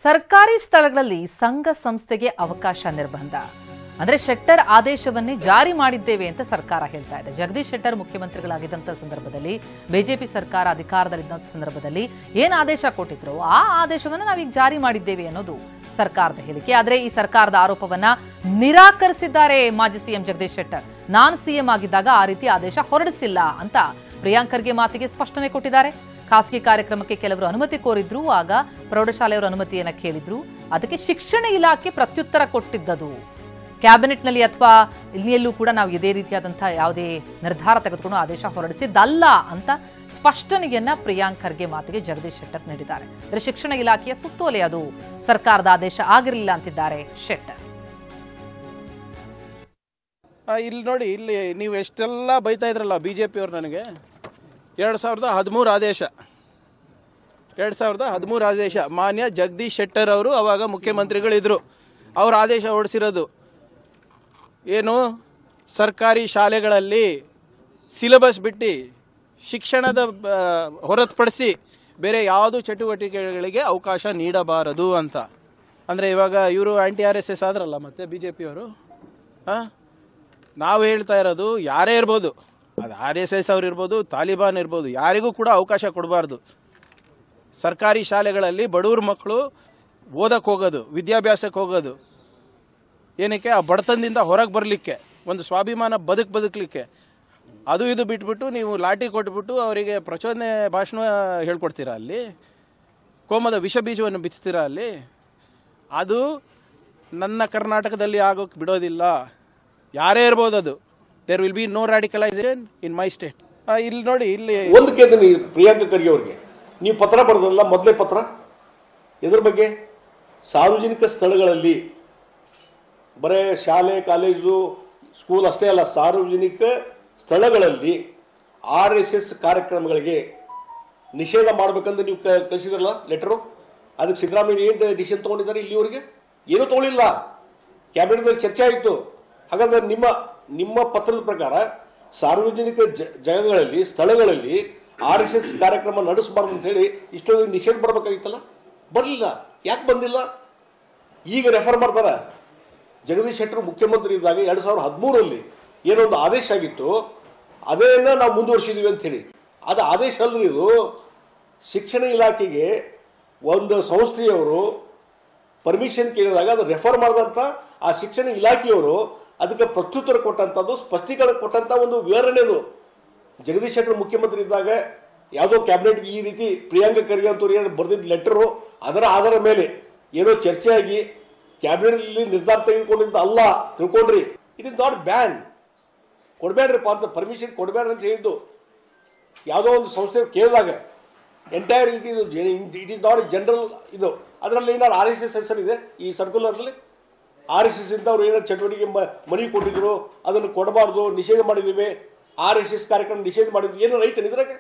ಸರ್ಕಾರಿ ಸ್ಥಳಗಳಲ್ಲಿ ಸಂಘ ಸಂಸ್ಥೆಗೆ ಅವಕಾಶ ನಿರ್ಬಂಧ ಅಂದ್ರೆ ಶೆಟ್ಟರ್ ಆದೇಶವನ್ನೇ ಜಾರಿ ಮಾಡಿದ್ದೇವೆ ಅಂತ ಸರ್ಕಾರ ಹೇಳ್ತಾ ಇದೆ. ಜಗದೀಶ್ ಶೆಟ್ಟರ್ ಮುಖ್ಯಮಂತ್ರಿಗಳಾಗಿದ್ದಂತ ಸಂದರ್ಭದಲ್ಲಿ ಬಿಜೆಪಿ ಸರ್ಕಾರ ಅಧಿಕಾರದಲ್ಲಿದ್ದಂತ ಸಂದರ್ಭದಲ್ಲಿ ಏನು ಆದೇಶ ಕೊಟ್ಟಿದ್ರು ಆ ಆದೇಶವನ್ನು ನಾವೀಗ ಜಾರಿ ಮಾಡಿದ್ದೇವೆ ಅನ್ನೋದು ಸರ್ಕಾರದ ಹೇಳಿಕೆ. ಆದರೆ ಈ ಸರ್ಕಾರದ ಆರೋಪವನ್ನ ನಿರಾಕರಿಸಿದ್ದಾರೆ ಮಾಜಿ ಸಿಎಂ ಜಗದೀಶ್ ಶೆಟ್ಟರ್. ನಾನು ಸಿಎಂ ಆಗಿದ್ದಾಗ ಆ ರೀತಿ ಆದೇಶ ಹೊರಡಿಸಿಲ್ಲ ಅಂತ ಪ್ರಿಯಾಂಕ್ ಖರ್ಗೆ ಮಾತಿಗೆ ಸ್ಪಷ್ಟನೆ ಕೊಟ್ಟಿದ್ದಾರೆ. ಖಾಸಗಿ ಕಾರ್ಯಕ್ರಮಕ್ಕೆ ಕೆಲವರು ಅನುಮತಿ ಕೋರಿದ್ರು, ಆಗ ಪ್ರೌಢಶಾಲೆಯವರ ಅನುಮತಿಯನ್ನ ಕೇಳಿದ್ರು, ಅದಕ್ಕೆ ಶಿಕ್ಷಣ ಇಲಾಖೆ ಪ್ರತ್ಯುತ್ತರ ಕೊಟ್ಟಿದ್ದದು. ಕ್ಯಾಬಿನೆಟ್ನಲ್ಲಿ ಅಥವಾ ಇಲ್ಲಿಯಲ್ಲೂ ಕೂಡ ನಾವು ಇದೇ ರೀತಿಯಾದಂತಹ ಯಾವುದೇ ನಿರ್ಧಾರ ತೆಗೆದುಕೊಂಡು ಆದೇಶ ಹೊರಡಿಸಿದ್ದಲ್ಲ ಅಂತ ಸ್ಪಷ್ಟನೆಯನ್ನ ಪ್ರಿಯಾಂಕ್ ಖರ್ಗೆ ಮಾತಿಗೆ ಜಗದೀಶ್ ಶೆಟ್ಟರ್ ನೀಡಿದ್ದಾರೆ. ಅಂದರೆ ಶಿಕ್ಷಣ ಇಲಾಖೆಯ ಸುತ್ತೋಲೆ ಅದು ಸರ್ಕಾರದ ಆದೇಶ ಆಗಿರಲಿಲ್ಲ ಅಂತಿದ್ದಾರೆ ಶೆಟ್ಟರ್. ಇಲ್ಲಿ ನೋಡಿ, ಇಲ್ಲಿ ನೀವು ಎಷ್ಟೆಲ್ಲ ಬೈತಾ ಇದ್ರಲ್ಲ ಬಿಜೆಪಿ ಅವರು, ನನಗೆ 2013 ಆದೇಶ 2013 ಆದೇಶ ಮಾನ್ಯ ಜಗದೀಶ್ ಶೆಟ್ಟರ್ ಅವರು ಅವಾಗ ಮುಖ್ಯಮಂತ್ರಿಗಳಿದ್ರು. ಅವ್ರ ಆದೇಶ ಹೊರಡಿಸಿರೋದು ಏನು, ಸರ್ಕಾರಿ ಶಾಲೆಗಳಲ್ಲಿ ಸಿಲೆಬಸ್ ಬಿಟ್ಟು ಶಿಕ್ಷಣದ ಹೊರತುಪಡಿಸಿ ಬೇರೆ ಯಾವುದು ಚಟುವಟಿಕೆಗಳಿಗೆ ಅವಕಾಶ ನೀಡಬಾರದು ಅಂತ. ಅಂದರೆ ಇವಾಗ ಇವರು RSS ಆದ್ರಲ್ಲ ಮತ್ತೆ ಬಿಜೆಪಿಯವರು. ನಾವು ಹೇಳ್ತಾ ಇರೋದು ಯಾರೇ ಇರ್ಬೋದು, ಅದು RSS ಅವ್ರು ಇರ್ಬೋದು, ತಾಲಿಬಾನ್ ಇರ್ಬೋದು, ಯಾರಿಗೂ ಕೂಡ ಅವಕಾಶ ಕೊಡಬಾರ್ದು. ಸರ್ಕಾರಿ ಶಾಲೆಗಳಲ್ಲಿ ಬಡವ್ರ ಮಕ್ಕಳು ಓದಕ್ಕೆ ಹೋಗೋದು, ವಿದ್ಯಾಭ್ಯಾಸಕ್ಕೆ ಹೋಗೋದು ಏನಕ್ಕೆ, ಆ ಬಡತನದಿಂದ ಹೊರಗೆ ಬರಲಿಕ್ಕೆ, ಒಂದು ಸ್ವಾಭಿಮಾನ ಬದುಕಲಿಕ್ಕೆ. ಅದು ಇದು ಬಿಟ್ಬಿಟ್ಟು ನೀವು ಲಾಠಿ ಕೊಟ್ಬಿಟ್ಟು ಅವರಿಗೆ ಪ್ರಚೋದನೆ ಭಾಷಣ ಹೇಳ್ಕೊಡ್ತೀರಾ, ಅಲ್ಲಿ ಕೋಮದ ವಿಷ ಬೀಜವನ್ನು ಬಿತ್ತೀರಾ ಅಲ್ಲಿ. ಅದು ನನ್ನ ಕರ್ನಾಟಕದಲ್ಲಿ ಆಗೋಕ್ಕೆ ಬಿಡೋದಿಲ್ಲ. ಯಾರೇ ಇರ್ಬೋದು ಅದು. There will be no radicalization in my state. ಇಲ್ಲಿ ನೋಡಿ, ಇಲ್ಲಿ ಒಂದು ಕೇಳ್ತೀನಿ ಪ್ರಿಯಾಂಕ್ ಖರ್ಗೆ ಅವ್ರಿಗೆ, ನೀವು ಪತ್ರ ಬರೆದ್ರಲ್ಲ ಮೊದಲೇ ಪತ್ರ, ಇದ್ರ ಬಗ್ಗೆ ಸಾರ್ವಜನಿಕ ಸ್ಥಳಗಳಲ್ಲಿ ಬರೇ ಶಾಲೆ ಕಾಲೇಜು ಸ್ಕೂಲ್ ಅಷ್ಟೇ ಅಲ್ಲ, ಸಾರ್ವಜನಿಕ ಸ್ಥಳಗಳಲ್ಲಿ RSS ಕಾರ್ಯಕ್ರಮಗಳಿಗೆ ನಿಷೇಧ ಮಾಡಬೇಕಂತ ನೀವು ಕಳಿಸಿದ್ರಲ್ಲ ಲೆಟರು, ಅದಕ್ಕೆ ಸಿದ್ದರಾಮಯ್ಯ ಏನು ಡಿಸಿಷನ್ ತಗೊಂಡಿದ್ದಾರೆ? ಇಲ್ಲಿವರೆಗೆ ಏನೂ ತಗೊಳ್ಳಿಲ್ಲ. ಕ್ಯಾಬಿನೆಟ್ನಲ್ಲಿ ಚರ್ಚೆ ಆಯಿತು. ಹಾಗಾದ್ರೆ ನಿಮ್ಮ ಪತ್ರದ ಪ್ರಕಾರ ಸಾರ್ವಜನಿಕ ಜಾಗಗಳಲ್ಲಿ ಸ್ಥಳಗಳಲ್ಲಿ RSS ಕಾರ್ಯಕ್ರಮ ನಡೆಸಬಾರ್ದು ಅಂತ ಹೇಳಿ ಇಷ್ಟೊಂದು ನಿಷೇಧ ಬರಬೇಕಾಗಿತ್ತಲ್ಲ, ಬರಲಿಲ್ಲ. ಯಾಕೆ ಬಂದಿಲ್ಲ? ಈಗ ರೆಫರ್ ಮಾಡ್ತಾರೆ. ಜಗದೀಶ್ ಶೆಟ್ಟರ್ ಮುಖ್ಯಮಂತ್ರಿ ಇದ್ದಾಗ 2013ರಲ್ಲಿ ಏನೊಂದು ಆದೇಶ ಆಗಿತ್ತು, ಅದೇನ ನಾವು ಮುಂದುವರಿಸಿದೀವಿ ಅಂತ ಹೇಳಿ. ಅದು ಆದೇಶ ಅಲ್ರಿ, ಇದು ಶಿಕ್ಷಣ ಇಲಾಖೆಗೆ ಒಂದು ಸಂಸ್ಥೆಯವರು ಪರ್ಮಿಷನ್ ಕೇಳಿದಾಗ ಅದು ರೆಫರ್ ಮಾಡಿದಂಥ ಆ ಶಿಕ್ಷಣ ಇಲಾಖೆಯವರು ಅದಕ್ಕೆ ಪ್ರತ್ಯುತ್ತರ ಕೊಟ್ಟಂಥದ್ದು, ಸ್ಪಷ್ಟೀಕರಣ ಕೊಟ್ಟಂಥ ಒಂದು ವಿವರಣೆದು. ಜಗದೀಶ್ ಶೆಟ್ಟರ್ ಮುಖ್ಯಮಂತ್ರಿ ಇದ್ದಾಗ ಯಾವುದೋ ಕ್ಯಾಬಿನೆಟ್ಗೆ ಈ ರೀತಿ ಪ್ರಿಯಾಂಕ್ ಖರ್ಗೆ ಅಂತವ್ರು ಏನು ಬರೆದಿದ್ದ ಲೆಟರು, ಅದರ ಆಧಾರ ಮೇಲೆ ಏನೋ ಚರ್ಚೆಯಾಗಿ ಕ್ಯಾಬಿನೆಟ್ನಲ್ಲಿ ನಿರ್ಧಾರ ತೆಗೆದುಕೊಂಡಿದ್ದ ಅಲ್ಲ ತಿಳ್ಕೊಂಡ್ರಿ. It is not ban. ಕೊಡಬೇಡ್ರಿಪ್ಪ ಅಂತ ಪರ್ಮಿಷನ್ ಕೊಡಬೇಡ್ರಿ ಅಂತ ಹೇಳಿದ್ದು ಯಾವುದೋ ಒಂದು ಸಂಸ್ಥೆ ಕೇಳಿದಾಗ entire it is not general ಇದು. ಅದರಲ್ಲಿ ಏನಾದ್ರು RSS ಹೆಸರು ಇದೆ ಈ ಸರ್ಕ್ಯುಲರ್ನಲ್ಲಿ? RSS ಇಂದ ಅವ್ರು ಏನಾದ್ರು ಚಟುವಟಿಕೆ ಮನವಿ ಕೊಟ್ಟಿದ್ರು, ಅದನ್ನು ಕೊಡಬಾರ್ದು, ನಿಷೇಧ ಮಾಡಿದ್ದೀವಿ, RSS ಕಾರ್ಯಕ್ರಮ ನಿಷೇಧ ಮಾಡಿದ್ವಿ, ಏನೋ ರೈತನಿದ್ರಾಗೆ